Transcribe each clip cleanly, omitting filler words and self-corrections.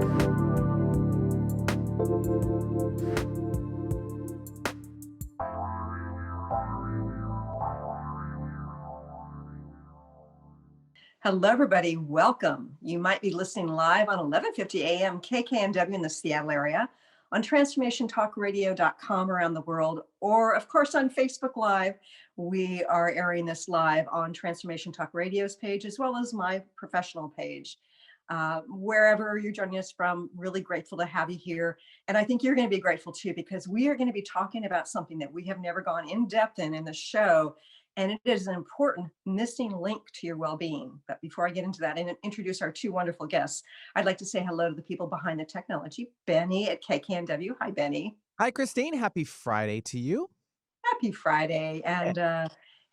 Hello, everybody. Welcome. You might be listening live on 1150 AM KKNW in the Seattle area, on transformationtalkradio.com around the world, or of course on Facebook Live. We are airing this live on Transformation Talk Radio's page, as well as my professional page. Wherever you're joining us from, really grateful to have you here. And I think you're going to be grateful too, because we are going to be talking about something that we have never gone in depth in the show. And it is an important missing link to your well-being. But before I get into that and introduce our two wonderful guests, I'd like to say hello to the people behind the technology. Benny at KKNW. Hi, Benny. Hi, Christine. Happy Friday to you. Happy Friday. And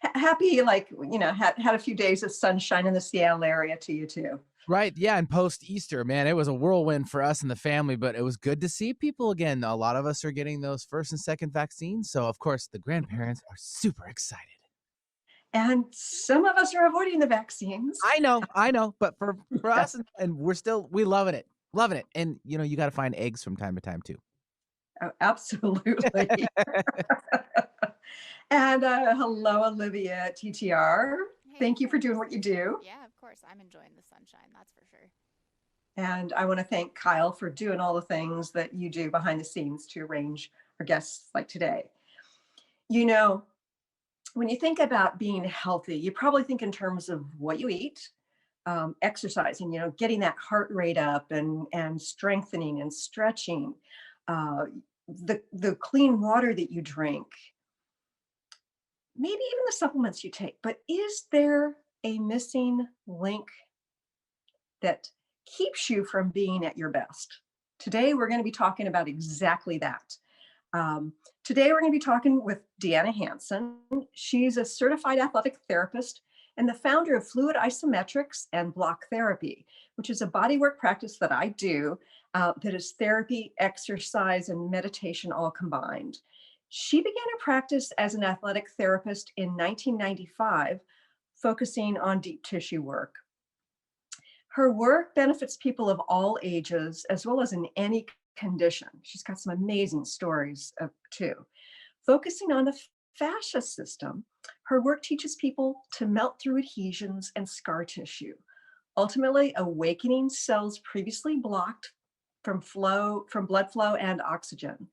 happy, had a few days of sunshine in the Seattle area to you too. Right. Yeah. And post-Easter, man, it was a whirlwind for us and the family, but it was good to see people again. A lot of us are getting those first and second vaccines. So, of course, the grandparents are super excited. And some of us are avoiding the vaccines. I know. But for us, and we loving it. And, you got to find eggs from time to time, too. Oh, absolutely. And hello, Olivia at TTR. Hey, thank you for doing what you do. Yeah, of course. I'm enjoying the sunshine, that's for sure. And I want to thank Kyle for doing all the things that you do behind the scenes to arrange our guests like today. When you think about being healthy, you probably think in terms of what you eat, exercising, getting that heart rate up and strengthening and stretching, the clean water that you drink, maybe even the supplements you take. But is there a missing link that keeps you from being at your best? Today, we're going to be talking about exactly that. Today, we're going to be talking with Deanna Hansen. She's a certified athletic therapist and the founder of Fluid Isometrics and Block Therapy, which is a bodywork practice that I do that is therapy, exercise, and meditation all combined. She began her practice as an athletic therapist in 1995, focusing on deep tissue work. Her work benefits people of all ages, as well as in any condition. She's got some amazing stories too. Focusing on the fascia system, her work teaches people to melt through adhesions and scar tissue, ultimately awakening cells previously blocked from blood flow and oxygen.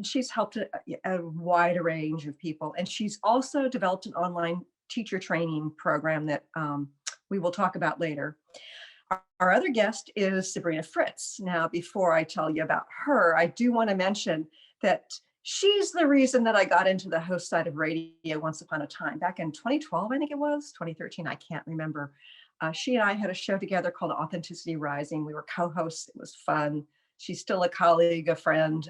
She's helped a wide range of people, and she's also developed an online teacher training program that we will talk about later. Our other guest is Sabrina Fritts. Now, before I tell you about her, I do want to mention that she's the reason that I got into the host side of radio once upon a time. Back in 2012, I think it was, 2013, I can't remember. She and I had a show together called Authenticity Rising. We were co-hosts. It was fun. She's still a colleague, a friend,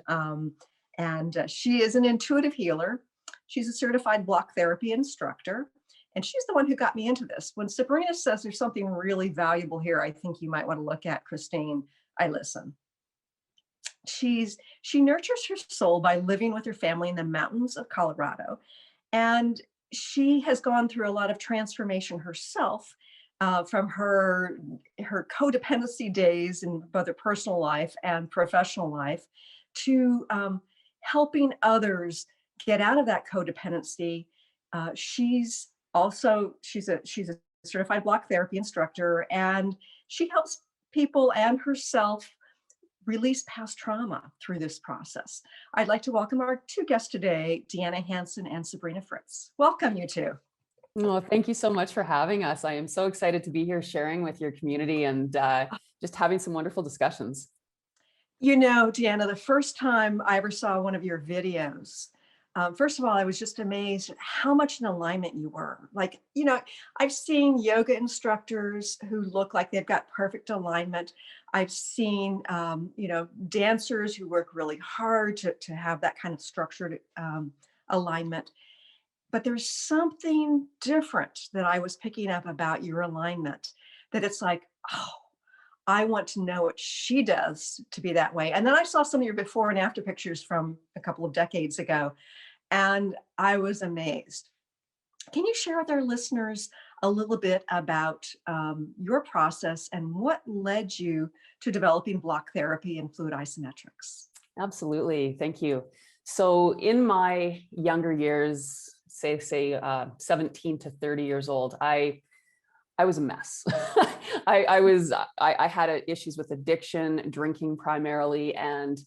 and she is an intuitive healer. She's a certified block therapy instructor. And she's the one who got me into this. When Sabrina says there's something really valuable here, I think you might want to look at, Christine, I listen. She nurtures her soul by living with her family in the mountains of Colorado. And she has gone through a lot of transformation herself from her codependency days in both her personal life and professional life to helping others get out of that codependency. She's a certified block therapy instructor, and she helps people and herself release past trauma through this process. I'd like to welcome our two guests today, Deanna Hansen and Sabrina Fritts. Welcome, you two. Well, thank you so much for having us. I am so excited to be here sharing with your community and just having some wonderful discussions. Deanna, the first time I ever saw one of your videos, first of all, I was just amazed at how much in alignment you were. I've seen yoga instructors who look like they've got perfect alignment. I've seen, dancers who work really hard to have that kind of structured alignment. But there's something different that I was picking up about your alignment, that it's like, oh, I want to know what she does to be that way. And then I saw some of your before and after pictures from a couple of decades ago, and I was amazed. Can you share with our listeners a little bit about your process and what led you to developing block therapy and fluid isometrics. Absolutely. Thank you. So in my younger years, say 17 to 30 years old, I was a mess. I had issues with addiction, drinking primarily. And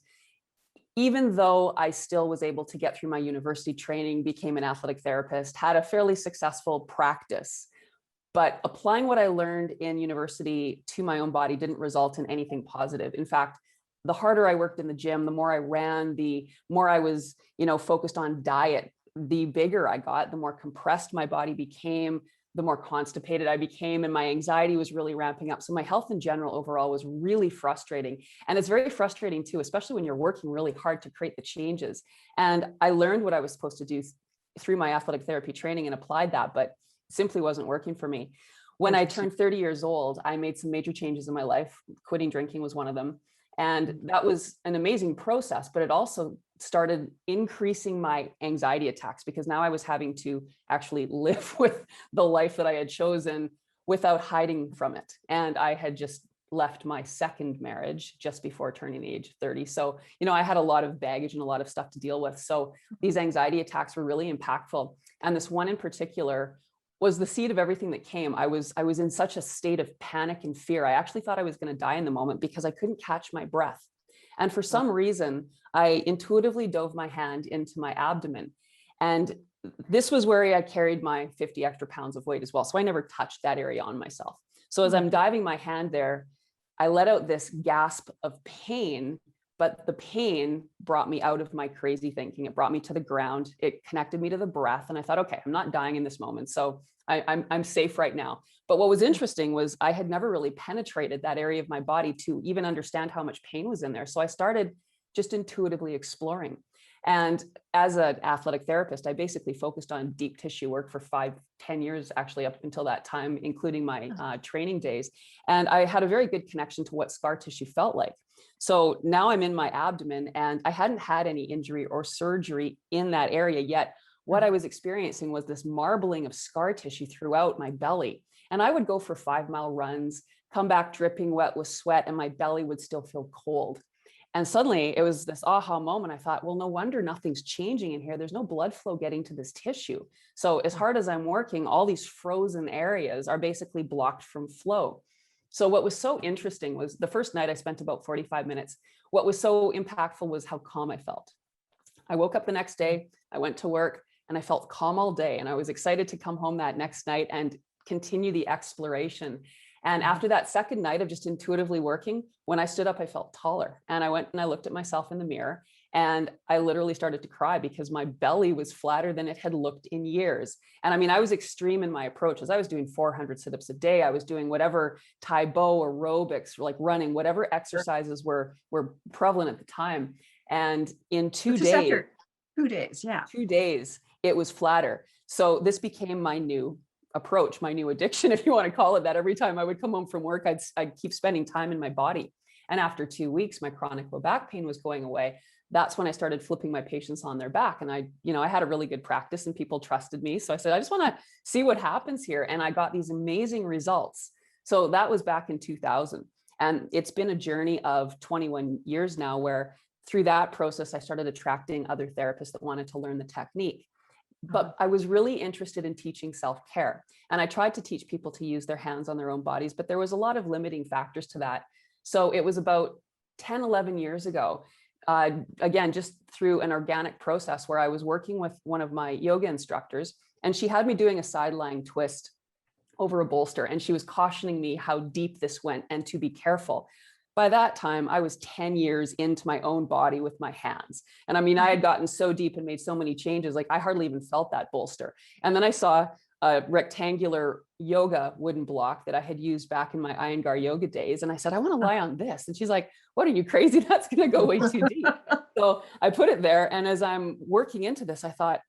even though I still was able to get through my university training, became an athletic therapist, had a fairly successful practice, but applying what I learned in university to my own body didn't result in anything positive. In fact, the harder I worked in the gym, the more I ran, the more I was, focused on diet, the bigger I got, the more compressed my body became, the more constipated I became, and my anxiety was really ramping up. So my health in general overall was really frustrating. And it's very frustrating too, especially when you're working really hard to create the changes. And I learned what I was supposed to do through my athletic therapy training and applied that, but simply wasn't working for me. When I turned 30 years old, I made some major changes in my life. Quitting drinking was one of them. And that was an amazing process, but it also started increasing my anxiety attacks because now I was having to actually live with the life that I had chosen without hiding from it. And I had just left my second marriage just before turning the age of 30. So, I had a lot of baggage and a lot of stuff to deal with. So these anxiety attacks were really impactful. And this one in particular was the seed of everything that came. I was in such a state of panic and fear. I actually thought I was going to die in the moment because I couldn't catch my breath. And for some reason, I intuitively dove my hand into my abdomen. And this was where I carried my 50 extra pounds of weight as well. So I never touched that area on myself. So as I'm diving my hand there, I let out this gasp of pain, but the pain brought me out of my crazy thinking. It brought me to the ground. It connected me to the breath. And I thought, okay, I'm not dying in this moment. So I'm safe right now. But what was interesting was I had never really penetrated that area of my body to even understand how much pain was in there. So I started just intuitively exploring. And as an athletic therapist, I basically focused on deep tissue work for 5-10 years, actually up until that time, including my training days. And I had a very good connection to what scar tissue felt like. So now I'm in my abdomen and I hadn't had any injury or surgery in that area yet. What I was experiencing was this marbling of scar tissue throughout my belly. And I would go for 5-mile runs, come back dripping wet with sweat, and my belly would still feel cold. And suddenly it was this aha moment. I thought, well, no wonder nothing's changing in here. There's no blood flow getting to this tissue. So as hard as I'm working, all these frozen areas are basically blocked from flow. So what was so interesting was the first night I spent about 45 minutes. What was so impactful was how calm I felt. I woke up the next day, I went to work, and I felt calm all day. And I was excited to come home that next night and continue the exploration. And after that second night of just intuitively working, when I stood up, I felt taller. And I went and I looked at myself in the mirror and I literally started to cry because my belly was flatter than it had looked in years. And I mean, I was extreme in my approach. As I was doing 400 sit-ups a day, I was doing whatever Tai Bo aerobics, like running, whatever exercises were prevalent at the time. And in 2 days, after 2 days, yeah. 2 days, it was flatter. So this became my new approach, my new addiction, if you want to call it that. Every time I would come home from work, I'd keep spending time in my body. And after 2 weeks, my chronic low back pain was going away. That's when I started flipping my patients on their back. And I had a really good practice and people trusted me. So I said, I just want to see what happens here. And I got these amazing results. So that was back in 2000. And it's been a journey of 21 years now, where through that process, I started attracting other therapists that wanted to learn the technique. But I was really interested in teaching self-care. And I tried to teach people to use their hands on their own bodies, but there was a lot of limiting factors to that. So it was about 10, 11 years ago, again, just through an organic process where I was working with one of my yoga instructors, and she had me doing a side lying twist over a bolster. And she was cautioning me how deep this went and to be careful. By that time, I was 10 years into my own body with my hands. And I mean, I had gotten so deep and made so many changes, like I hardly even felt that bolster. And then I saw a rectangular yoga wooden block that I had used back in my Iyengar yoga days. And I said, I want to lie on this. And she's like, what, are you crazy? That's going to go way too deep. So I put it there. And as I'm working into this, I thought,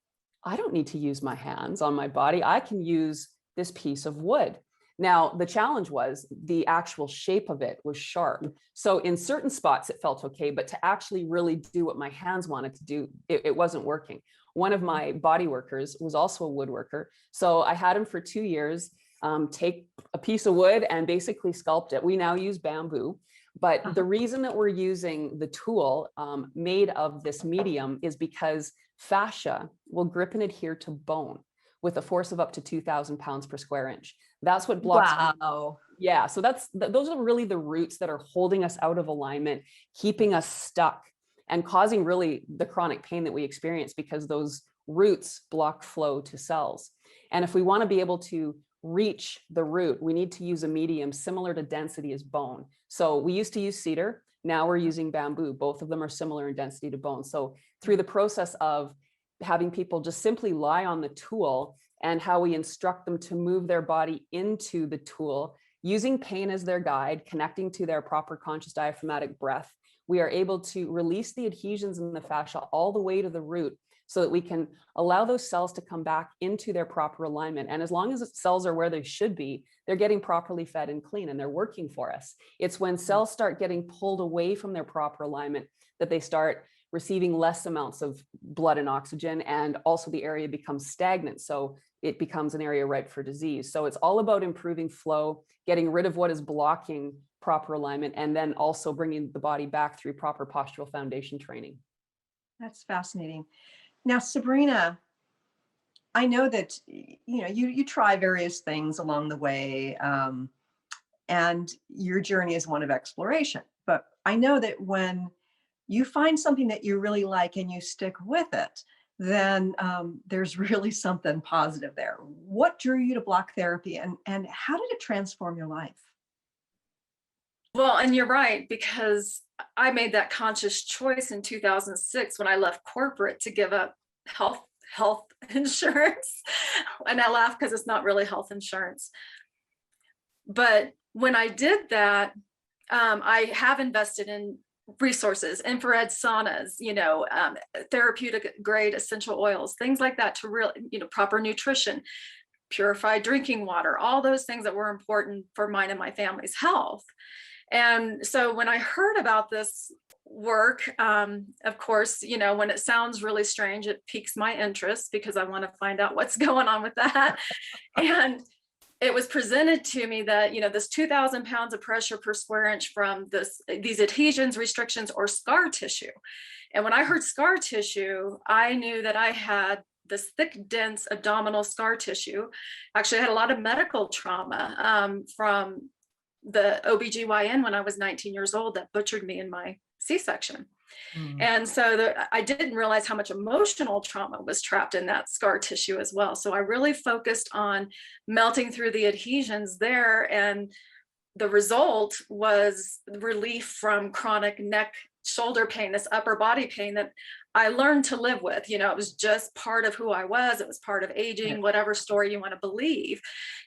I don't need to use my hands on my body. I can use this piece of wood. Now, the challenge was the actual shape of it was sharp. So in certain spots, it felt okay, but to actually really do what my hands wanted to do, it wasn't working. One of my body workers was also a woodworker. So I had him for 2 years. take a piece of wood and basically sculpt it. We now use bamboo, but the reason that we're using the tool made of this medium is because fascia will grip and adhere to bone with a force of up to 2,000 pounds per square inch. That's what blocks. Wow. Yeah, so those are really the roots that are holding us out of alignment, keeping us stuck, and causing really the chronic pain that we experience because those roots block flow to cells. And if we want to be able to reach the root, we need to use a medium similar to density as bone. So we used to use cedar, now we're using bamboo. Both of them are similar in density to bone. So through the process of having people just simply lie on the tool and how we instruct them to move their body into the tool, using pain as their guide, connecting to their proper conscious diaphragmatic breath, we are able to release the adhesions in the fascia all the way to the root so that we can allow those cells to come back into their proper alignment. And as long as the cells are where they should be, they're getting properly fed and clean and they're working for us. It's when cells start getting pulled away from their proper alignment that they start receiving less amounts of blood and oxygen, and also the area becomes stagnant. So it becomes an area ripe for disease. So it's all about improving flow, getting rid of what is blocking proper alignment, and then also bringing the body back through proper postural foundation training. That's fascinating. Now, Sabrina, I know that you try various things along the way, and your journey is one of exploration. But I know that when you find something that you really like and you stick with it, then there's really something positive there. What drew you to block therapy, and how did it transform your life? Well, and you're right, because I made that conscious choice in 2006 when I left corporate to give up health insurance. And I laugh because it's not really health insurance. But when I did that, I have invested in resources, infrared saunas, therapeutic grade essential oils, things like that, to really, proper nutrition, purified drinking water, all those things that were important for mine and my family's health. And so when I heard about this work, of course, when it sounds really strange, it piques my interest because I want to find out what's going on with that. And it was presented to me that, this 2,000 pounds of pressure per square inch from these adhesions, restrictions, or scar tissue. And when I heard scar tissue, I knew that I had this thick, dense abdominal scar tissue. Actually, I had a lot of medical trauma from the OBGYN when I was 19 years old that butchered me in my C-section. And so I didn't realize how much emotional trauma was trapped in that scar tissue as well. So I really focused on melting through the adhesions there. And the result was relief from chronic neck, shoulder pain, this upper body pain that I learned to live with. It was just part of who I was. It was part of aging, whatever story you want to believe,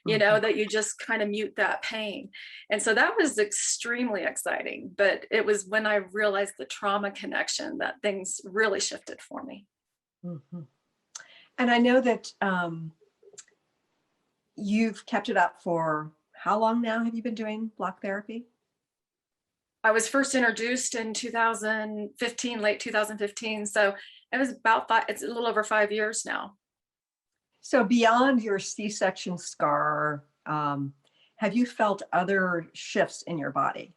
that you just kind of mute that pain. And so that was extremely exciting. But it was when I realized the trauma connection that things really shifted for me. Mm-hmm. And I know that you've kept it up for how long now? Have you been doing block therapy? I was first introduced in 2015, late 2015. So it was it's a little over 5 years now. So beyond your C-section scar, have you felt other shifts in your body?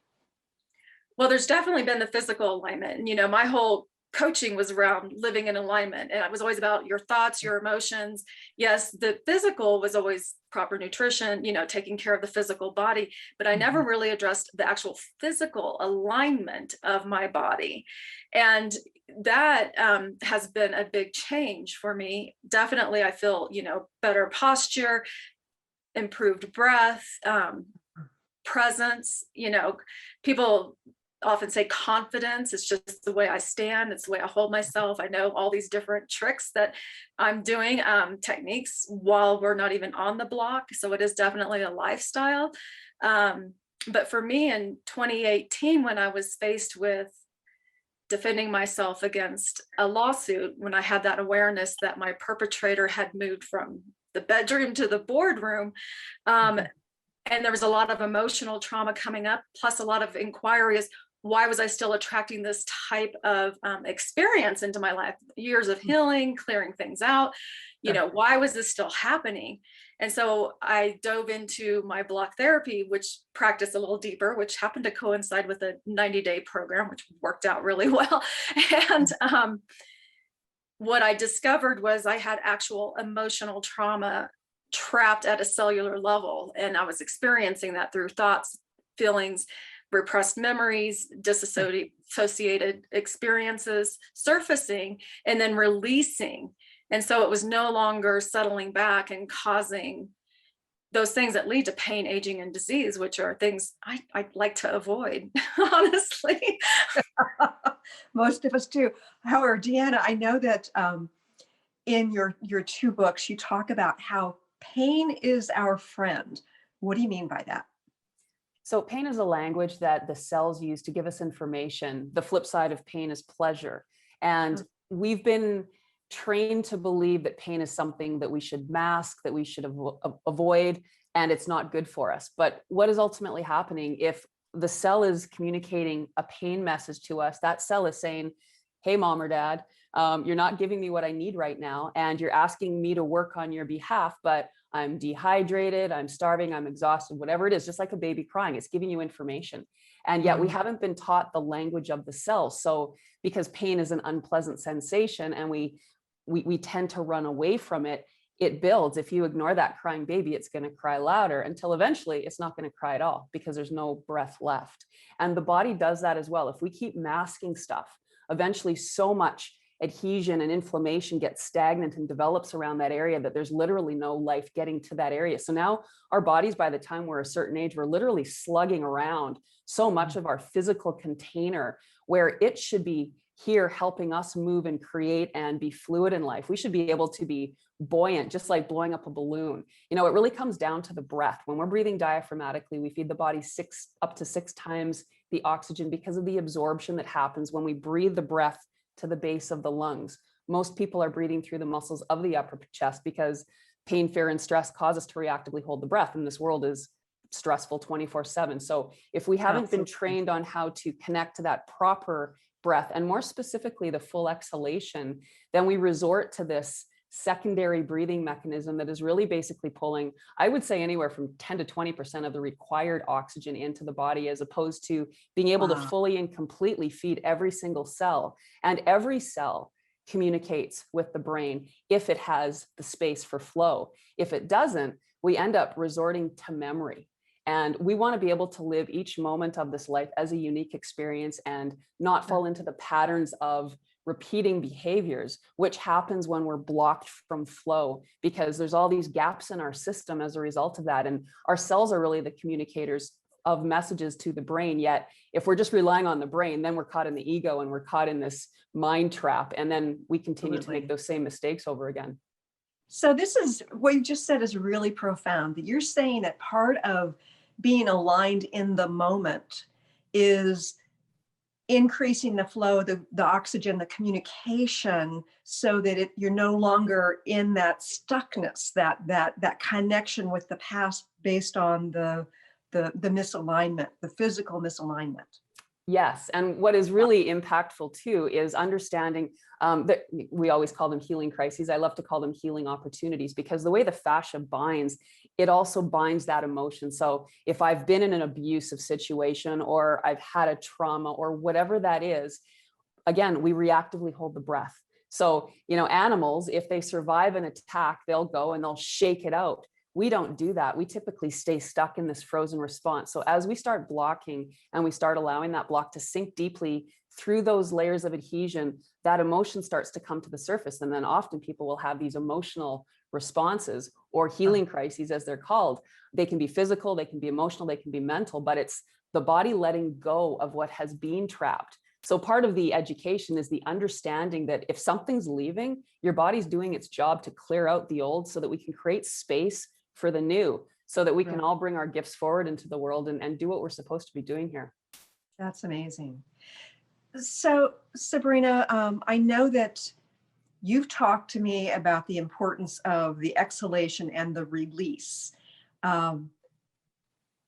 Well, there's definitely been the physical alignment. And, my whole coaching was around living in alignment. And it was always about your thoughts, your emotions. Yes, the physical was always proper nutrition, taking care of the physical body, but I never really addressed the actual physical alignment of my body. And that has been a big change for me. Definitely, I feel, better posture, improved breath, presence, people often say confidence. It's just the way I stand. It's the way I hold myself. I know all these different tricks that I'm doing, techniques while we're not even on the block. So it is definitely a lifestyle. But for me in 2018, when I was faced with defending myself against a lawsuit, when I had that awareness that my perpetrator had moved from the bedroom to the boardroom, and there was a lot of emotional trauma coming up, plus a lot of inquiries. why was I still attracting this type of experience into my life? Years of healing, clearing things out, why was this still happening? And so I dove into my block therapy, which practiced a little deeper, which happened to coincide with a 90-day program, which worked out really well. And what I discovered was I had actual emotional trauma trapped at a cellular level. And I was experiencing that through thoughts, feelings, repressed memories, dissociated experiences surfacing and then releasing. And so it was no longer settling back and causing those things that lead to pain, aging, and disease, which are things I'd like to avoid, honestly. Most of us do. However, Deanna, I know that in your two books, you talk about how pain is our friend. What do you mean by that? So pain is a language that the cells use to give us information. The flip side of pain is pleasure. And we've been trained to believe that pain is something that we should mask, that we should avoid, and it's not good for us. But what is ultimately happening if the cell is communicating a pain message to us? That cell is saying, hey, mom or dad, you're not giving me what I need right now. And you're asking me to work on your behalf, but I'm dehydrated, I'm starving, I'm exhausted, whatever it is, just like a baby crying, it's giving you information. And yet we haven't been taught the language of the cell. So because pain is an unpleasant sensation and we tend to run away from it, it builds. If you ignore that crying baby, it's going to cry louder until eventually it's not going to cry at all because there's no breath left. And the body does that as well. If we keep masking stuff, eventually so much adhesion and inflammation gets stagnant and develops around that area that there's literally no life getting to that area. So now our bodies, by the time we're a certain age, we're literally slugging around so much of our physical container where it should be here helping us move and create and be fluid in life. We should be able to be buoyant, just like blowing up a balloon. It really comes down to the breath. When we're breathing diaphragmatically, we feed the body up to six times the oxygen because of the absorption that happens when we breathe the breath to the base of the lungs. Most people are breathing through the muscles of the upper chest because pain, fear, and stress cause us to reactively hold the breath. And this world is stressful 24/7. So if we haven't been trained on how to connect to that proper breath, and more specifically the full exhalation, then we resort to this secondary breathing mechanism that is really basically pulling, I would say, anywhere from 10 to 20% of the required oxygen into the body, as opposed to being able to fully and completely feed every single cell. And every cell communicates with the brain if it has the space for flow. If it doesn't, we end up resorting to memory. And we want to be able to live each moment of this life as a unique experience and not fall into the patterns of repeating behaviors, which happens when we're blocked from flow, because there's all these gaps in our system as a result of that. And our cells are really the communicators of messages to the brain. Yet if we're just relying on the brain, then we're caught in the ego and we're caught in this mind trap. And then we continue to make those same mistakes over again. So this is what you just said is really profound, that you're saying that part of being aligned in the moment is increasing the flow, the oxygen, the communication, so that you're no longer in that stuckness, that connection with the past based on the misalignment, the physical misalignment. Yes. And what is really impactful too is understanding that we always call them healing crises. I love to call them healing opportunities, because the way the fascia binds, it also binds that emotion. So if I've been in an abusive situation, or I've had a trauma, or whatever that is, again, we reactively hold the breath. So, animals, if they survive an attack, they'll go and they'll shake it out. We don't do that. We typically stay stuck in this frozen response. So as we start blocking and we start allowing that block to sink deeply through those layers of adhesion, that emotion starts to come to the surface. And then often people will have these emotional responses, or healing crises, as they're called. They can be physical, they can be emotional, they can be mental, but it's the body letting go of what has been trapped. So part of the education is the understanding that if something's leaving, your body's doing its job to clear out the old so that we can create space for the new, so that we can all bring our gifts forward into the world and do what we're supposed to be doing here. That's amazing. So Sabrina, I know that you've talked to me about the importance of the exhalation and the release. Can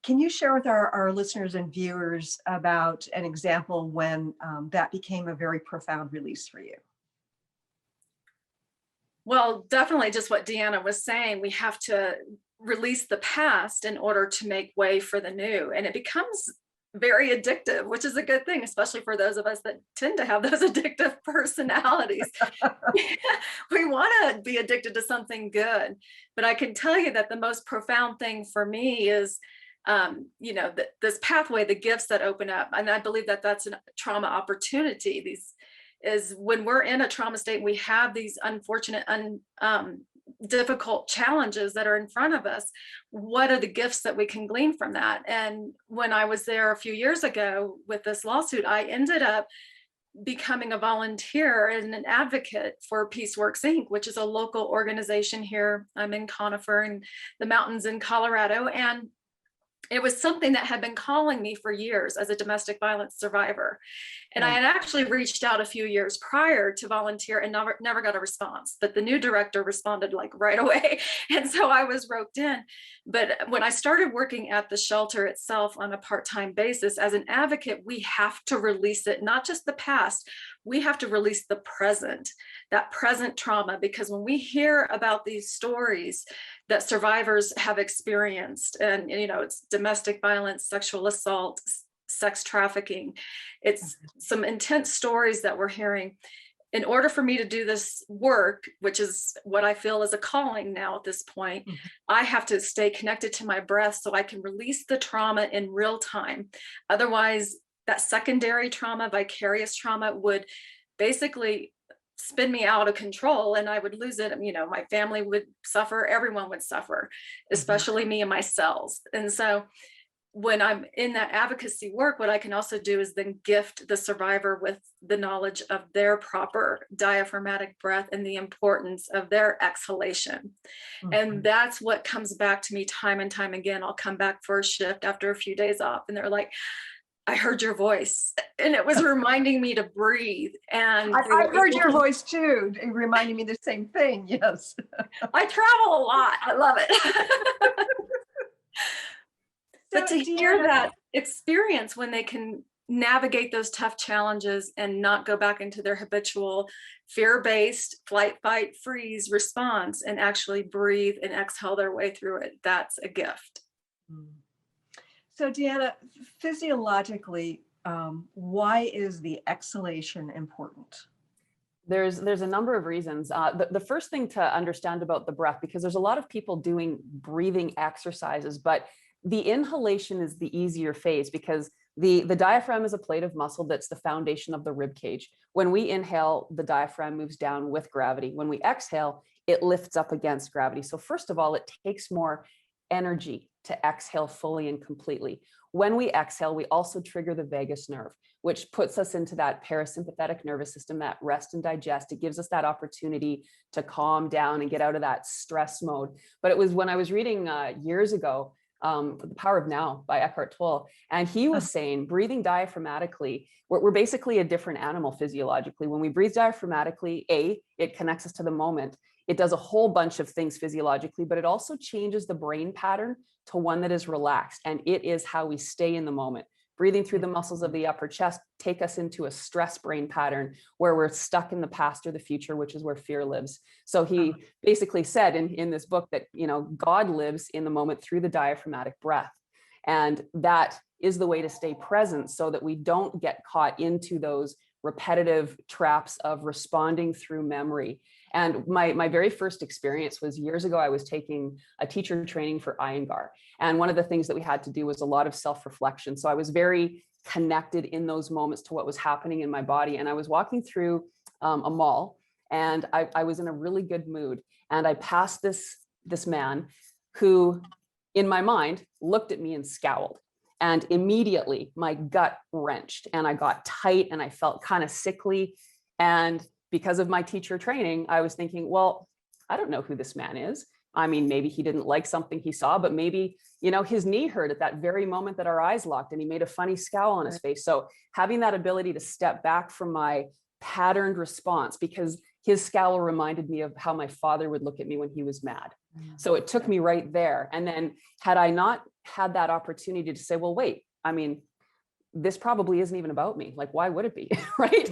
Can you share with our listeners and viewers about an example when that became a very profound release for you? Well, definitely just what Deanna was saying. We have to release the past in order to make way for the new. And it becomes very addictive, which is a good thing, especially for those of us that tend to have those addictive personalities. We want to be addicted to something good. But I can tell you that the most profound thing for me is this pathway, the gifts that open up. And I believe that that's a trauma opportunity. These is when we're in a trauma state, we have these unfortunate, difficult challenges that are in front of us. What are the gifts that we can glean from that? And when I was there a few years ago with this lawsuit, I ended up becoming a volunteer and an advocate for Peaceworks Inc., which is a local organization here. I'm in Conifer in the mountains in Colorado. And it was something that had been calling me for years as a domestic violence survivor. And I had actually reached out a few years prior to volunteer and never got a response, but the new director responded like right away. And so I was roped in. But when I started working at the shelter itself on a part-time basis as an advocate, we have to release it, not just the past, we have to release the present, that present trauma, because when we hear about these stories that survivors have experienced, and it's domestic violence, sexual assault, sex trafficking, it's some intense stories that we're hearing. In order for me to do this work, which is what I feel is a calling now at this point, I have to stay connected to my breath so I can release the trauma in real time. Otherwise, that secondary trauma, vicarious trauma, would basically spin me out of control and I would lose it. My family would suffer, everyone would suffer, especially me and my cells. And so when I'm in that advocacy work, what I can also do is then gift the survivor with the knowledge of their proper diaphragmatic breath and the importance of their exhalation. And that's what comes back to me time and time again. I'll come back for a shift after a few days off and they're like, I heard your voice and it was reminding me to breathe. And I heard your voice too. It reminded me the same thing. Yes. I travel a lot. I love it. But to hear that experience when they can navigate those tough challenges and not go back into their habitual fear-based flight, fight, freeze response and actually breathe and exhale their way through it, that's a gift. So Deanna, physiologically, why is the exhalation important? There's a number of reasons. The first thing to understand about the breath, because there's a lot of people doing breathing exercises, but the inhalation is the easier phase because the diaphragm is a plate of muscle that's the foundation of the rib cage. When we inhale, the diaphragm moves down with gravity. When we exhale, it lifts up against gravity. So first of all, it takes more energy to exhale fully and completely. When we exhale, we also trigger the vagus nerve, which puts us into that parasympathetic nervous system, that rest and digest. It gives us that opportunity to calm down and get out of that stress mode. But it was when I was reading years ago, The Power of Now by Eckhart Tolle, and he was saying breathing diaphragmatically, we're basically a different animal physiologically. When we breathe diaphragmatically, it connects us to the moment. It does a whole bunch of things physiologically, but it also changes the brain pattern to one that is relaxed. And it is how we stay in the moment. Breathing through the muscles of the upper chest take us into a stress brain pattern where we're stuck in the past or the future, which is where fear lives. So he basically said in this book that, God lives in the moment through the diaphragmatic breath. And that is the way to stay present so that we don't get caught into those repetitive traps of responding through memory. And my very first experience was years ago. I was taking a teacher training for Iyengar. And one of the things that we had to do was a lot of self-reflection. So I was very connected in those moments to what was happening in my body. And I was walking through a mall and I was in a really good mood. And I passed this man who, in my mind, looked at me and scowled. And immediately my gut wrenched and I got tight and I felt kind of sickly. And because of my teacher training, I was thinking, well, I don't know who this man is. I mean, maybe he didn't like something he saw, but maybe, his knee hurt at that very moment that our eyes locked and he made a funny scowl on his face. So having that ability to step back from my patterned response, because his scowl reminded me of how my father would look at me when he was mad. So it took me right there. And then had I not had that opportunity to say, well, wait, I mean, this probably isn't even about me. Like, why would it be? Right.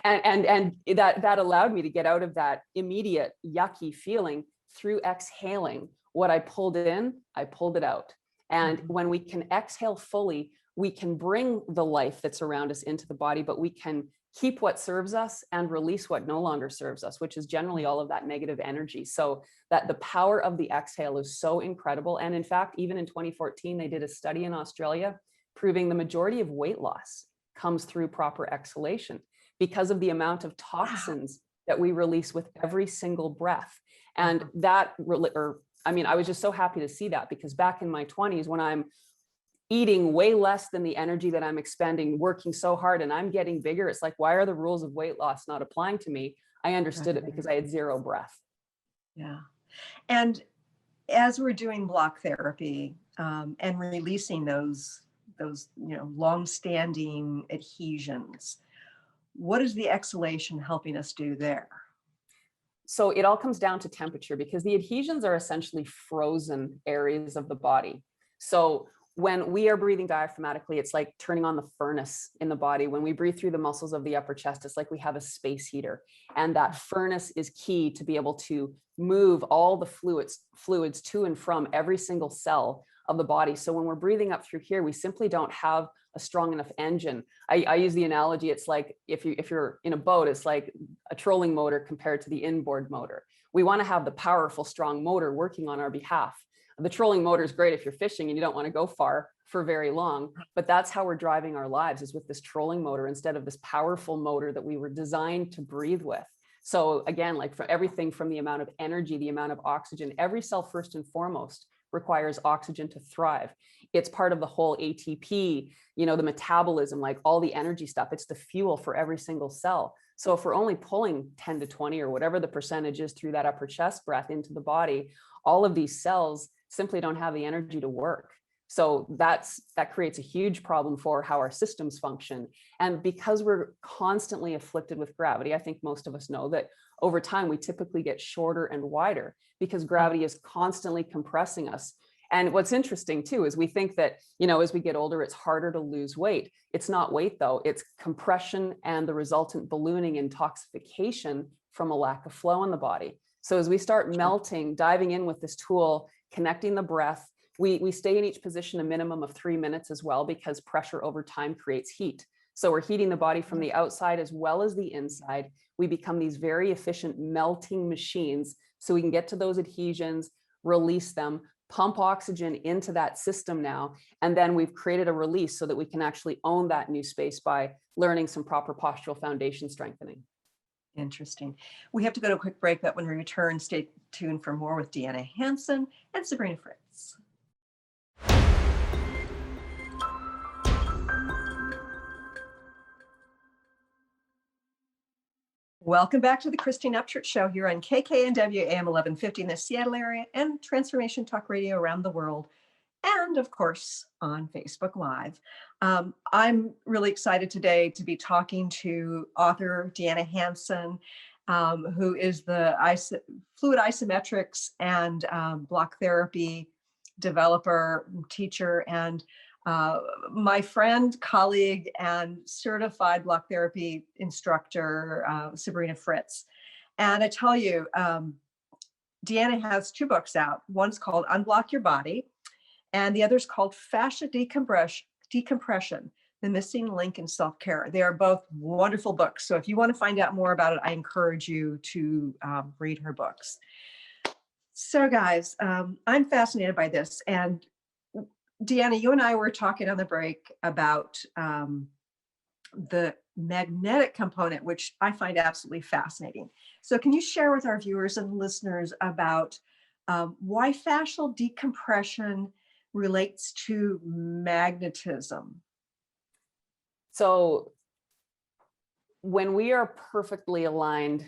and that allowed me to get out of that immediate yucky feeling through exhaling. What I pulled in, I pulled it out. And when we can exhale fully, we can bring the life that's around us into the body, but we can keep what serves us and release what no longer serves us, which is generally all of that negative energy. So that the power of the exhale is so incredible. And in fact, even in 2014, they did a study in Australia proving the majority of weight loss comes through proper exhalation because of the amount of toxins that we release with every single breath. And that, I was just so happy to see that, because back in my 20s, when I'm eating way less than the energy that I'm expending, working so hard, and I'm getting bigger, it's like, why are the rules of weight loss not applying to me? I understood it because I had zero breath. Yeah. And as we're doing block therapy and releasing those long-standing adhesions, what is the exhalation helping us do there? So it all comes down to temperature, because the adhesions are essentially frozen areas of the body. So when we are breathing diaphragmatically, it's like turning on the furnace in the body. When we breathe through the muscles of the upper chest, it's like we have a space heater. And that furnace is key to be able to move all the fluids to and from every single cell of the body. So when we're breathing up through here, we simply don't have a strong enough engine. I use the analogy, it's like if you're in a boat, it's like a trolling motor compared to the inboard motor. We want to have the powerful, strong motor working on our behalf. The trolling motor is great if you're fishing and you don't want to go far for very long, but that's how we're driving our lives, is with this trolling motor instead of this powerful motor that we were designed to breathe with. So again, like for everything from the amount of energy, the amount of oxygen, every cell first and foremost requires oxygen to thrive. It's part of the whole ATP, the metabolism, like all the energy stuff. It's the fuel for every single cell. So if we're only pulling 10 to 20 or whatever the percentage is through that upper chest breath into the body, all of these cells simply don't have the energy to work. So that creates a huge problem for how our systems function. And because we're constantly afflicted with gravity, I think most of us know that over time, we typically get shorter and wider because gravity is constantly compressing us. And what's interesting too, is we think that, as we get older, it's harder to lose weight. It's not weight though, it's compression and the resultant ballooning and toxification from a lack of flow in the body. So as we start melting, diving in with this tool, connecting the breath, we stay in each position a minimum of 3 minutes as well, because pressure over time creates heat. So we're heating the body from the outside as well as the inside. We become these very efficient melting machines, so we can get to those adhesions, release them, pump oxygen into that system now, and then we've created a release so that we can actually own that new space by learning some proper postural foundation strengthening. Interesting. We have to go to a quick break, but when we return, stay tuned for more with Deanna Hansen and Sabrina Fritts. Welcome back to the Christine Upchurch Show here on KKNW AM 1150 in the Seattle area and Transformation Talk Radio around the world, and of course on Facebook Live. I'm really excited today to be talking to author Deanna Hansen, who is the fluid isometrics and block therapy developer, teacher, and my friend, colleague, and certified block therapy instructor, Sabrina Fritts. And I tell you, Deanna has 2 books out. One's called Unblock Your Body, and the other's called Fascia Decompression, The Missing Link in Self-Care. They are both wonderful books. So if you want to find out more about it, I encourage you to read her books. So guys, I'm fascinated by this. And Deanna, you and I were talking on the break about the magnetic component, which I find absolutely fascinating. So can you share with our viewers and listeners about why fascial decompression relates to magnetism? So when we are perfectly aligned,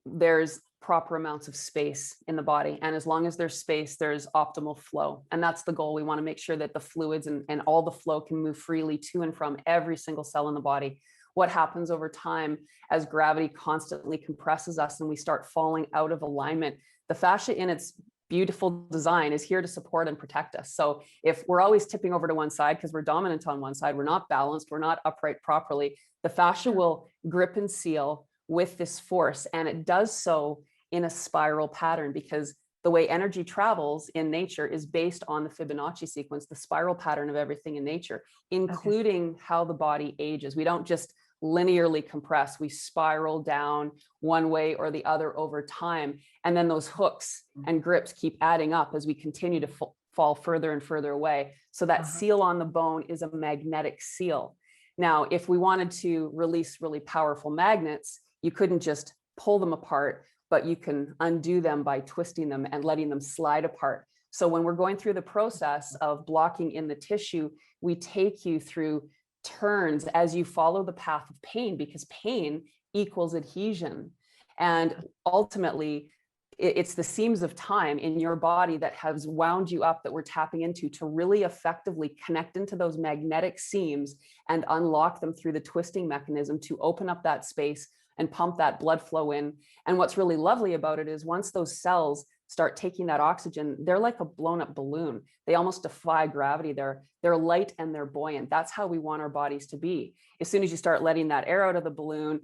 there's proper amounts of space in the body. And as long as there's space, there's optimal flow. And that's the goal. We want to make sure that the fluids and all the flow can move freely to and from every single cell in the body. What happens over time as gravity constantly compresses us and we start falling out of alignment, the fascia in its beautiful design is here to support and protect us. So if we're always tipping over to one side because we're dominant on one side, we're not balanced, we're not upright properly, the fascia will grip and seal with this force. And it does so in a spiral pattern, because the way energy travels in nature is based on the Fibonacci sequence, the spiral pattern of everything in nature, including how the body ages. We don't just linearly compress, we spiral down one way or the other over time. And then those hooks and grips keep adding up as we continue to fall further and further away. So that seal on the bone is a magnetic seal. Now, if we wanted to release really powerful magnets, you couldn't just pull them apart, but you can undo them by twisting them and letting them slide apart. So when we're going through the process of blocking in the tissue, we take you through turns as you follow the path of pain, because pain equals adhesion. And ultimately, it's the seams of time in your body that has wound you up that we're tapping into to really effectively connect into those magnetic seams and unlock them through the twisting mechanism to open up that space and pump that blood flow in. And what's really lovely about it is once those cells start taking that oxygen, they're like a blown up balloon. They almost defy gravity. They're light and they're buoyant. That's how we want our bodies to be. As soon as you start letting that air out of the balloon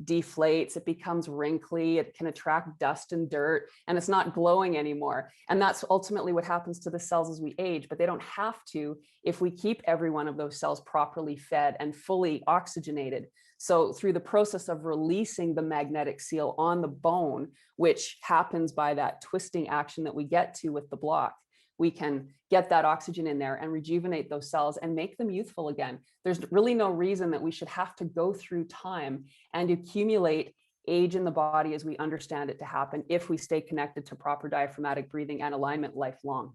deflates, it becomes wrinkly, it can attract dust and dirt, and it's not glowing anymore. And that's ultimately what happens to the cells as we age, but they don't have to if we keep every one of those cells properly fed and fully oxygenated. So through the process of releasing the magnetic seal on the bone, which happens by that twisting action that we get to with the block, we can get that oxygen in there and rejuvenate those cells and make them youthful again. There's really no reason that we should have to go through time and accumulate age in the body as we understand it to happen if we stay connected to proper diaphragmatic breathing and alignment lifelong.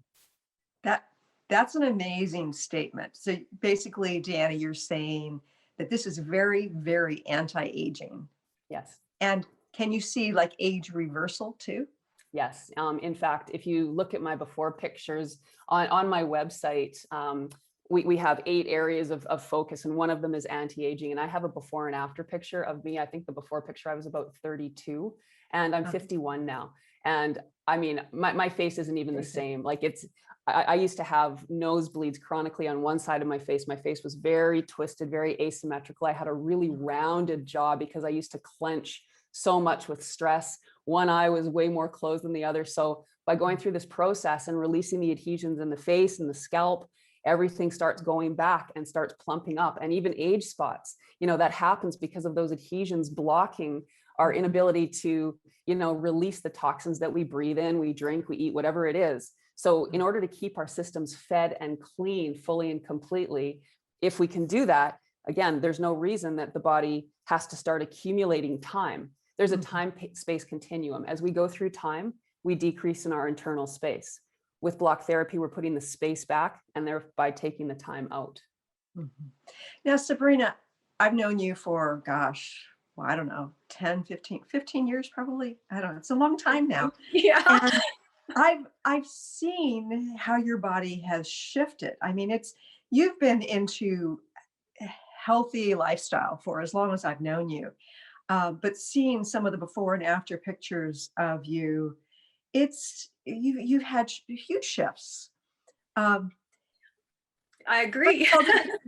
That's an amazing statement. So basically, Deanna, you're saying that this is very, very anti-aging. Yes. And can you see like age reversal too? Yes. In fact, if you look at my before pictures on my website, we have 8 areas of focus, and one of them is anti-aging. And I have a before and after picture of me. I think the before picture, I was about 32 and I'm 51 now. And I mean, my face isn't even the same. Like I used to have nosebleeds chronically on one side of my face. My face was very twisted, very asymmetrical. I had a really rounded jaw because I used to clench so much with stress. One eye was way more closed than the other. So by going through this process and releasing the adhesions in the face and the scalp, everything starts going back and starts plumping up. And even age spots, that happens because of those adhesions blocking our inability to, release the toxins that we breathe in, we drink, we eat, whatever it is. So in order to keep our systems fed and clean fully and completely, if we can do that, again, there's no reason that the body has to start accumulating time. There's a time-space continuum. As we go through time, we decrease in our internal space. With block therapy, we're putting the space back and thereby taking the time out. Now, Sabrina, I've known you for, I don't know, 10, 15 years probably. I don't know. It's a long time now. Yeah. And I've seen how your body has shifted. I mean, you've been into healthy lifestyle for as long as I've known you. But seeing some of the before and after pictures of you, you've had huge shifts. I agree.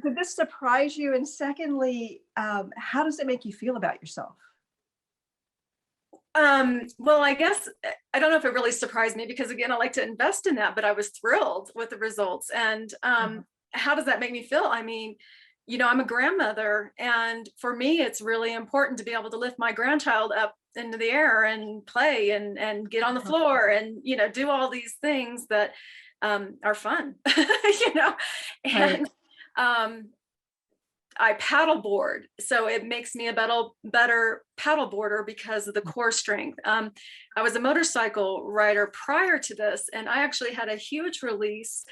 Did this surprise you? And secondly, how does it make you feel about yourself? Well, I guess, I don't know if it really surprised me because again, I like to invest in that, but I was thrilled with the results. And how does that make me feel? I mean, I'm a grandmother, and for me, it's really important to be able to lift my grandchild up into the air and play and get on the floor and, do all these things that are fun, and I paddleboard. So it makes me a better paddleboarder because of the core strength. I was a motorcycle rider prior to this, and I actually had a huge release.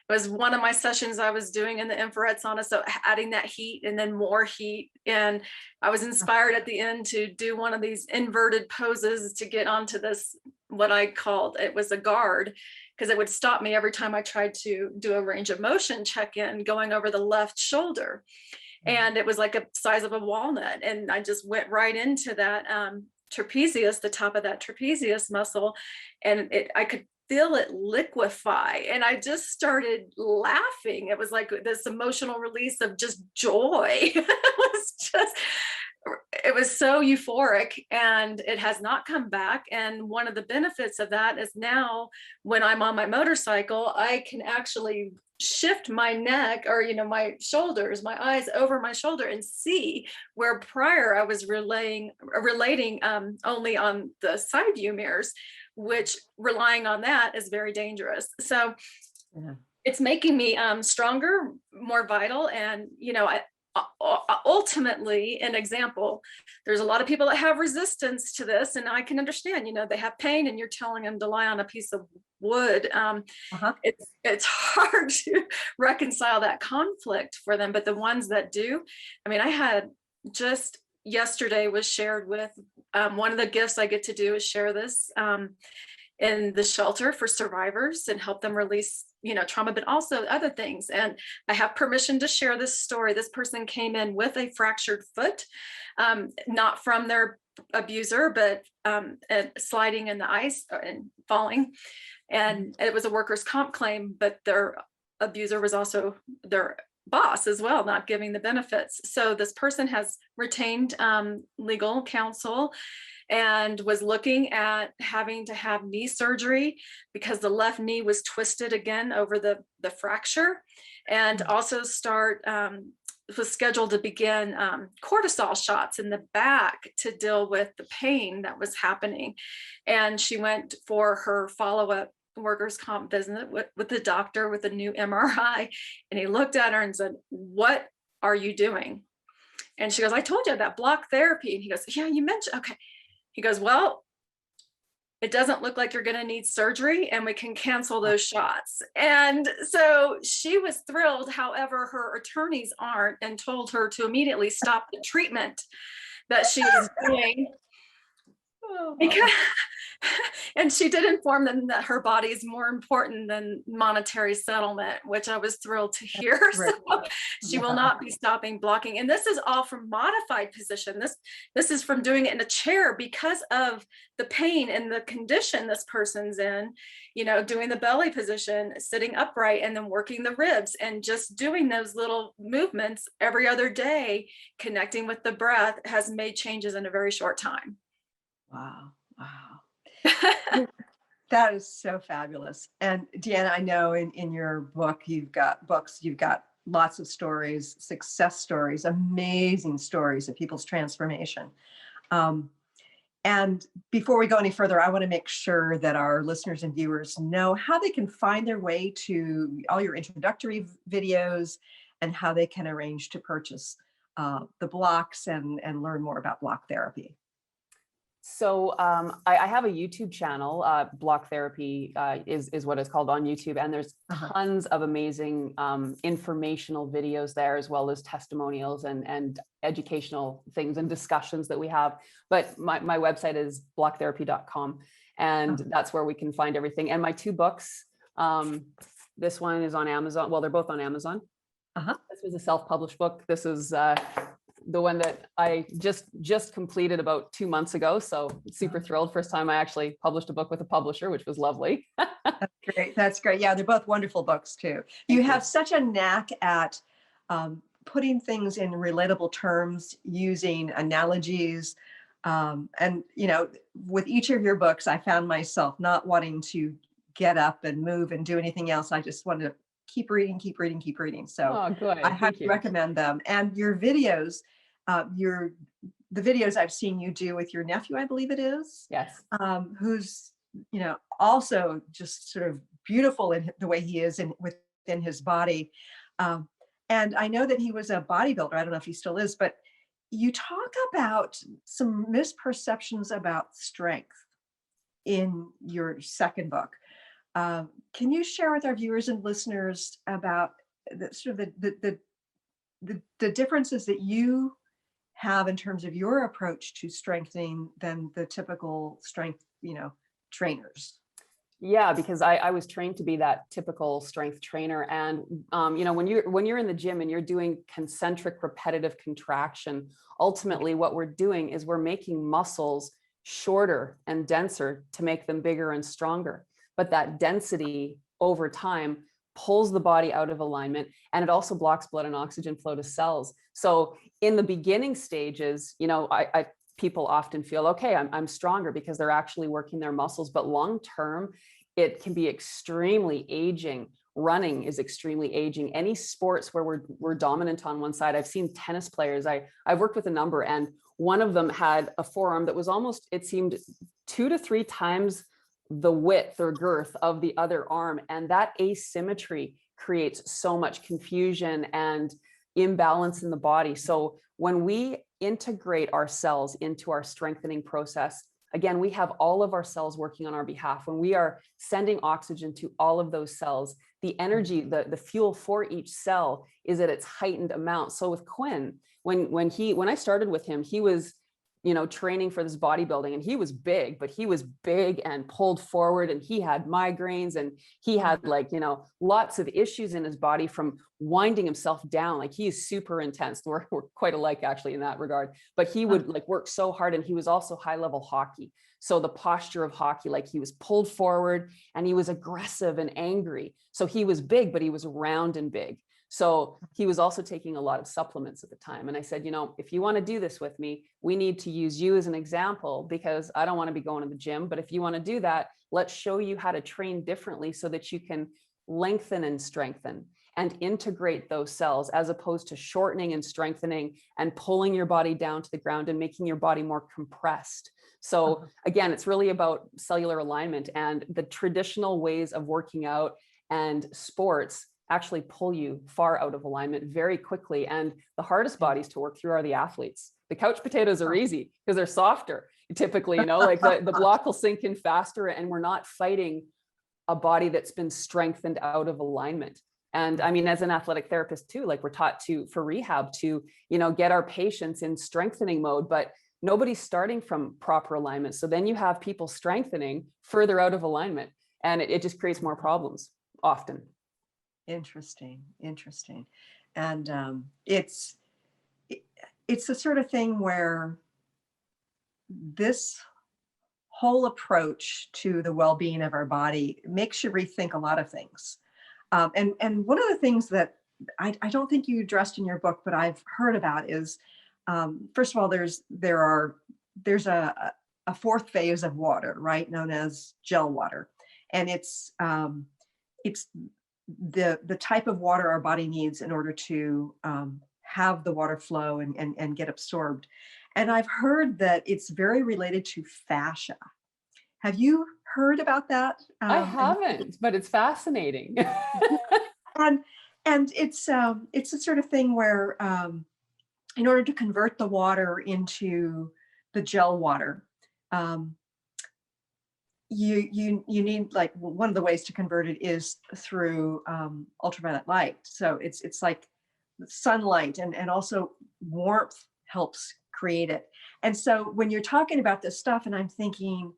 It was one of my sessions I was doing in the infrared sauna. So adding that heat and then more heat. And I was inspired at the end to do one of these inverted poses to get onto this, what I called, it was a guard, because it would stop me every time I tried to do a range of motion check-in going over the left shoulder. And it was like a size of a walnut. And I just went right into that. trapezius, the top of that trapezius muscle, and I could feel it liquefy. And I just started laughing. It was like this emotional release of just joy. It was so euphoric, and it has not come back. And one of the benefits of that is now when I'm on my motorcycle, I can actually shift my neck, or my shoulders, my eyes over my shoulder, and see where prior I was relating only on the side view mirrors, which relying on that is very dangerous. So Yeah. it's making me stronger, more vital. And ultimately, an example, there's a lot of people that have resistance to this, and I can understand, they have pain, and you're telling them to lie on a piece of wood. Uh-huh. It's hard to reconcile that conflict for them, but the ones that do, I had just yesterday was shared with one of the gifts I get to do is share this in the shelter for survivors and help them release trauma, but also other things. And I have permission to share this story. This person came in with a fractured foot, not from their abuser, but sliding in the ice and falling. And it was a workers' comp claim, but their abuser was also their boss as well, not giving the benefits. So this person has retained legal counsel and was looking at having to have knee surgery because the left knee was twisted again over the fracture, and also was scheduled to begin cortisol shots in the back to deal with the pain that was happening. And she went for her follow-up workers' comp visit with the doctor with a new MRI, and he looked at her and said, "What are you doing?" And she goes, "I told you that block therapy." And he goes, "Yeah, you mentioned, okay." He goes, "Well, it doesn't look like you're going to need surgery, and we can cancel those shots." And so she was thrilled. However, her attorneys aren't, and told her to immediately stop the treatment that she was doing. Because, and she did inform them that her body is more important than monetary settlement, which I was thrilled to hear. Right. So she will not be stopping blocking. And this is all from modified position. This is from doing it in a chair because of the pain and the condition this person's in, doing the belly position, sitting upright, and then working the ribs, and just doing those little movements every other day, connecting with the breath, has made changes in a very short time. Wow. That is so fabulous. And Deanna, I know in your book, you've got lots of stories, success stories, amazing stories of people's transformation. And before we go any further, I want to make sure that our listeners and viewers know how they can find their way to all your introductory videos and how they can arrange to purchase the blocks and learn more about block therapy. So I have a YouTube channel, Block Therapy is what it's called on YouTube. And there's tons of amazing informational videos there, as well as testimonials and educational things and discussions that we have. But my website is blocktherapy.com. And that's where we can find everything. And my two books, this one is on Amazon. Well, they're both on Amazon. This was a self-published book. This is the one that I just completed about 2 months ago. So super thrilled. First time I actually published a book with a publisher, which was lovely. That's great. That's great. Yeah, they're both wonderful books too. You have such a knack at putting things in relatable terms, using analogies. And, with each of your books, I found myself not wanting to get up and move and do anything else. I just wanted to keep reading. So good. I have to recommend them. And your videos, the videos I've seen you do with your nephew, I believe it is. Yes. Who's, also just sort of beautiful in the way he is within his body. And I know that he was a bodybuilder. I don't know if he still is, but you talk about some misperceptions about strength in your second book. Can you share with our viewers and listeners about the differences that you have in terms of your approach to strengthening than the typical strength, trainers? Yeah, because I was trained to be that typical strength trainer. And, when you're in the gym and you're doing concentric repetitive contraction, ultimately what we're doing is we're making muscles shorter and denser to make them bigger and stronger. But that density over time pulls the body out of alignment, and it also blocks blood and oxygen flow to cells. So in the beginning stages, you know, people often feel, okay, I'm stronger because they're actually working their muscles, but long term, it can be extremely aging. Running is extremely aging. Any sports where we're dominant on one side. I've seen tennis players. I've worked with a number, and one of them had a forearm that was almost, it seemed 2 to 3 times the width or girth of the other arm. And that asymmetry creates so much confusion and imbalance in the body. So when we integrate our cells into our strengthening process, again, we have all of our cells working on our behalf. When we are sending oxygen to all of those cells, the energy, the fuel for each cell is at its heightened amount. So with Quinn, when I started with him, he was, you know, training for this bodybuilding, and he was big, but he was big and pulled forward, and he had migraines, and he had, like, you know, lots of issues in his body from winding himself down. Like, he is super intense. We're quite alike actually in that regard, but he would like work so hard. And he was also high level hockey. So the posture of hockey, like, he was pulled forward and he was aggressive and angry. So he was big, but he was round and big. So he was also taking a lot of supplements at the time. And I said, you know, if you want to do this with me, we need to use you as an example, because I don't want to be going to the gym. But if you want to do that, let's show you how to train differently so that you can lengthen and strengthen and integrate those cells, as opposed to shortening and strengthening and pulling your body down to the ground and making your body more compressed. So again, it's really about cellular alignment, and the traditional ways of working out and sports actually pull you far out of alignment very quickly. And the hardest bodies to work through are the athletes. The couch potatoes are easy because they're softer. Typically, you know, like the block will sink in faster, and we're not fighting a body that's been strengthened out of alignment. And I mean, as an athletic therapist too, like, we're taught for rehab to, you know, get our patients in strengthening mode, but nobody's starting from proper alignment. So then you have people strengthening further out of alignment, and it just creates more problems often. Interesting. And it's the sort of thing where this whole approach to the well-being of our body makes you rethink a lot of things. And one of the things that I don't think you addressed in your book, but I've heard about is, first of all, there's a fourth phase of water, right, known as gel water, and it's the type of water our body needs in order to have the water flow and get absorbed. And I've heard that it's very related to fascia. Have you heard about that? I haven't, but it's fascinating. and it's the sort of thing where in order to convert the water into the gel water, you need, like, one of the ways to convert it is through ultraviolet light. So it's like sunlight, and also warmth helps create it. And so when you're talking about this stuff, and I'm thinking,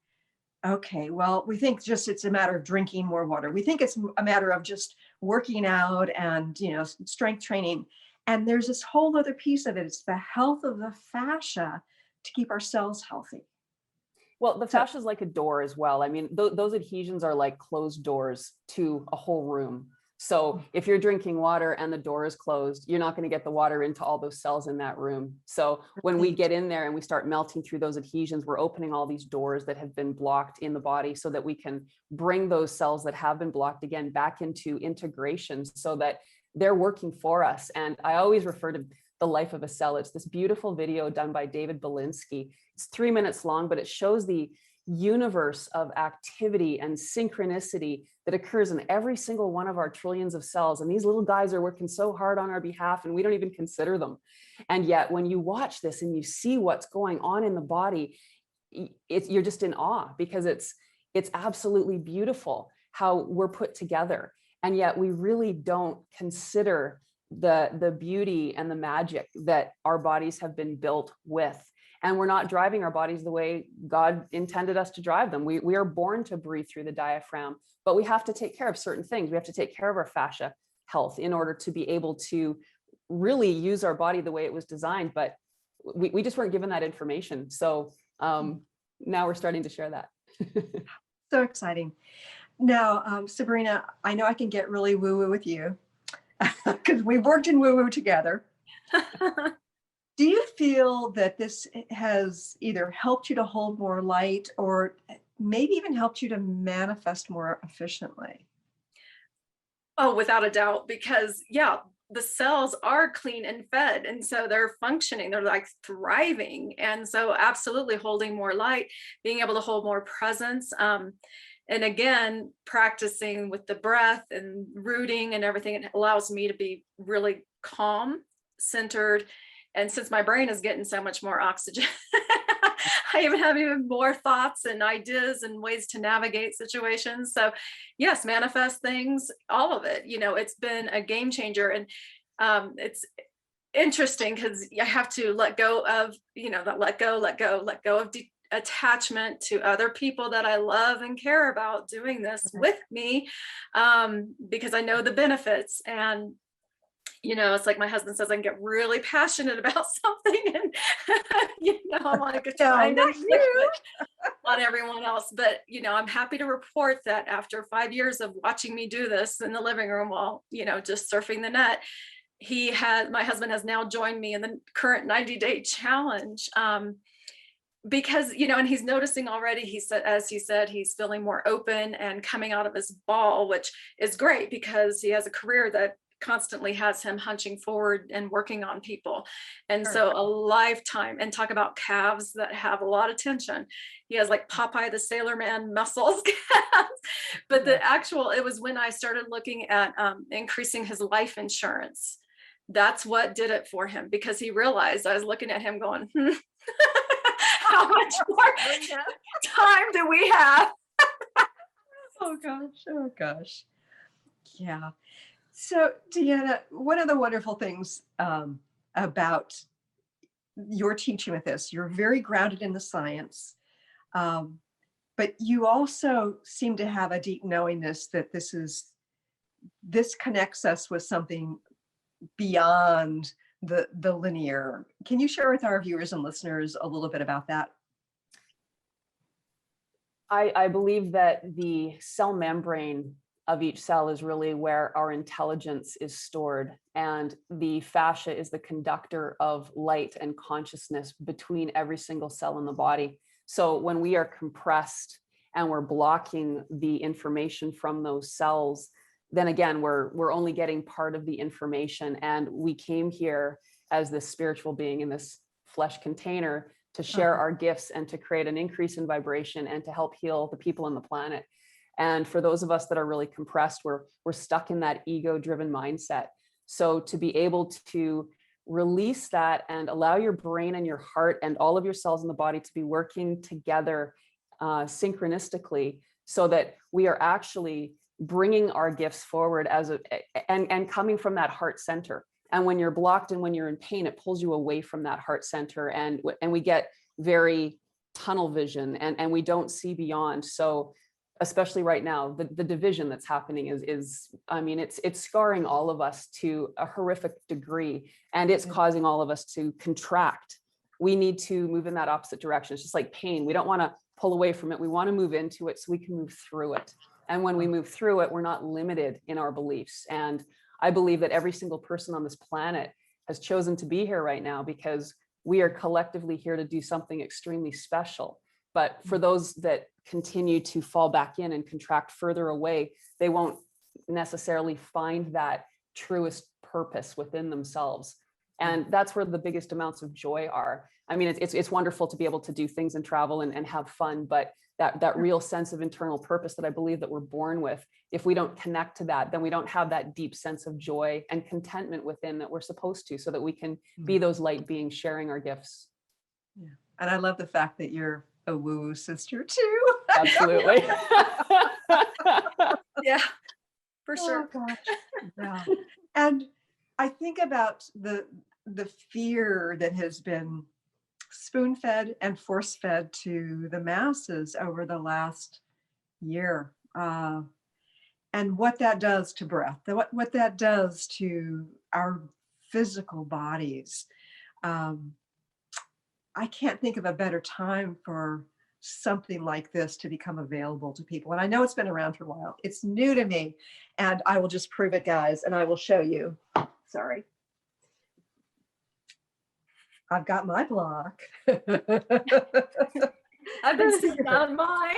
okay, well, we think just it's a matter of drinking more water. We think it's a matter of just working out and, you know, strength training. And there's this whole other piece of it. It's the health of the fascia to keep our cells healthy. Well, the fascia is like a door as well. I mean, those adhesions are like closed doors to a whole room. So if you're drinking water and the door is closed, you're not going to get the water into all those cells in that room. So when we get in there and we start melting through those adhesions, we're opening all these doors that have been blocked in the body, so that we can bring those cells that have been blocked again back into integration, so that they're working for us. And I always refer to The Life of a Cell. It's this beautiful video done by David Belinsky. It's 3 minutes long, but it shows the universe of activity and synchronicity that occurs in every single one of our trillions of cells. And these little guys are working so hard on our behalf, and we don't even consider them. And yet when you watch this and you see what's going on in the body, you're just in awe, because it's absolutely beautiful how we're put together. And yet we really don't consider the beauty and the magic that our bodies have been built with. And we're not driving our bodies the way God intended us to drive them. We are born to breathe through the diaphragm, but we have to take care of certain things. We have to take care of our fascia health in order to be able to really use our body the way it was designed. But we just weren't given that information. So now we're starting to share that. So exciting. Now, Sabrina, I know I can get really woo-woo with you because we've worked in woo-woo together. Do you feel that this has either helped you to hold more light or maybe even helped you to manifest more efficiently? Oh, without a doubt, because yeah, the cells are clean and fed. And so they're functioning, they're like thriving. And so absolutely holding more light, being able to hold more presence. And again, practicing with the breath and rooting and everything, it allows me to be really calm, centered. And since my brain is getting so much more oxygen, I even have even more thoughts and ideas and ways to navigate situations. So yes, manifest things, all of it, it's been a game changer. And it's interesting because I have to let go of, that let go of attachment to other people that I love and care about doing this with me, because I know the benefits. And it's like my husband says, I can get really passionate about something, and I'm like trying to inflict it on everyone else. But I'm happy to report that after 5 years of watching me do this in the living room while just surfing the net, my husband has now joined me in the current 90-day challenge. Because and he's noticing already, he said, as he said, he's feeling more open and coming out of his ball, which is great because he has a career that constantly has him hunching forward and working on people. And so a lifetime, and talk about calves that have a lot of tension. He has like Popeye the Sailor Man muscles calves. But it was when I started looking at increasing his life insurance. That's what did it for him, because he realized, I was looking at him going, how much more time do we have? Oh gosh. Yeah. So, Deanna, one of the wonderful things about your teaching with this, you're very grounded in the science, but you also seem to have a deep knowingness that this connects us with something beyond the linear. Can you share with our viewers and listeners a little bit about that? I believe that the cell membrane of each cell is really where our intelligence is stored, and the fascia is the conductor of light and consciousness between every single cell in the body. So when we are compressed and we're blocking the information from those cells, then again, we're only getting part of the information. And we came here as this spiritual being in this flesh container to share our gifts and to create an increase in vibration and to help heal the people on the planet. And for those of us that are really compressed, we're stuck in that ego-driven mindset. So to be able to release that and allow your brain and your heart and all of your cells in the body to be working together synchronistically, so that we are actually bringing our gifts forward and coming from that heart center. And when you're blocked and when you're in pain, it pulls you away from that heart center, and we get very tunnel vision and we don't see beyond. So especially right now, the division that's happening is it's scarring all of us to a horrific degree, and it's causing all of us to contract. We need to move in that opposite direction. It's just like pain. We don't want to pull away from it. We want to move into it so we can move through it. And when we move through it, we're not limited in our beliefs. And I believe that every single person on this planet has chosen to be here right now because we are collectively here to do something extremely special. But for those that continue to fall back in and contract further away, they won't necessarily find that truest purpose within themselves. And that's where the biggest amounts of joy are. I mean, it's wonderful to be able to do things and travel and have fun, but that real sense of internal purpose that I believe that we're born with, if we don't connect to that, then we don't have that deep sense of joy and contentment within that we're supposed to, so that we can be those light beings sharing our gifts. Yeah. And I love the fact that you're a woo-woo sister too. Absolutely. Yeah, for sure. Oh, gosh. Yeah. And I think about the fear that has been spoon-fed and force-fed to the masses over the last year, and what that does to breath, what that does to our physical bodies. I can't think of a better time for something like this to become available to people. And I know it's been around for a while. It's new to me, and I will just prove it, guys, and I will show you. Sorry. I've got my block. I've been sitting on mine.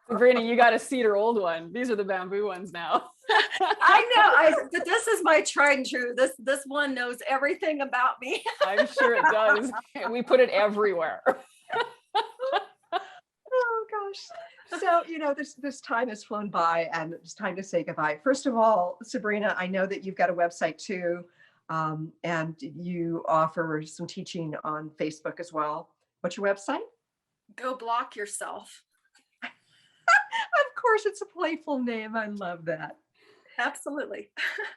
Sabrina, you got a cedar old one. These are the bamboo ones now. I know, but this is my tried and true. This one knows everything about me. I'm sure it does. We put it everywhere. Oh gosh. So, this time has flown by, and it's time to say goodbye. First of all, Sabrina, I know that you've got a website too, and you offer some teaching on Facebook as well. What's your website? Go block yourself. Of course, it's a playful name. I love that. Absolutely.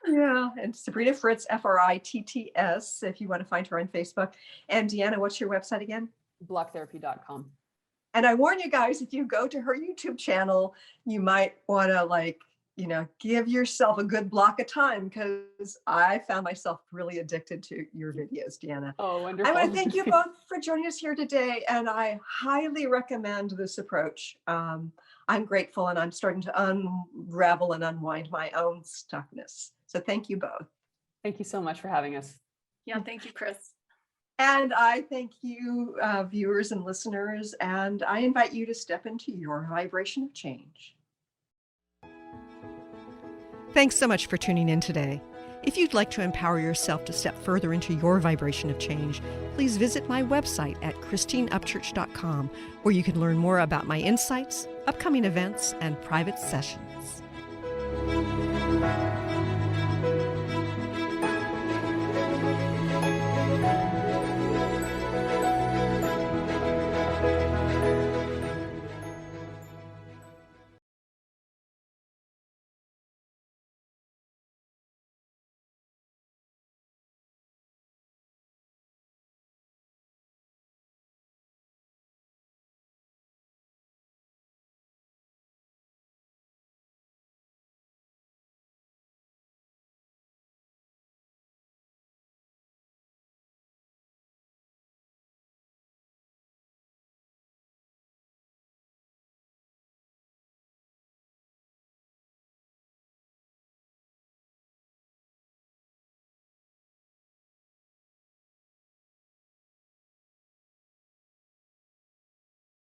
Yeah. And Sabrina Fritts, Fritts, if you want to find her on Facebook. And Deanna, what's your website again? Blocktherapy.com. And I warn you guys, if you go to her YouTube channel, you might want to give yourself a good block of time, because I found myself really addicted to your videos, Deanna. Oh, wonderful. I want to thank you both for joining us here today, and I highly recommend this approach. I'm grateful, and I'm starting to unravel and unwind my own stuckness. So thank you both. Thank you so much for having us. Yeah, thank you, Chris. And I thank you, viewers and listeners, and I invite you to step into your vibration of change. Thanks so much for tuning in today. If you'd like to empower yourself to step further into your vibration of change, please visit my website at christineupchurch.com, where you can learn more about my insights, upcoming events, and private sessions.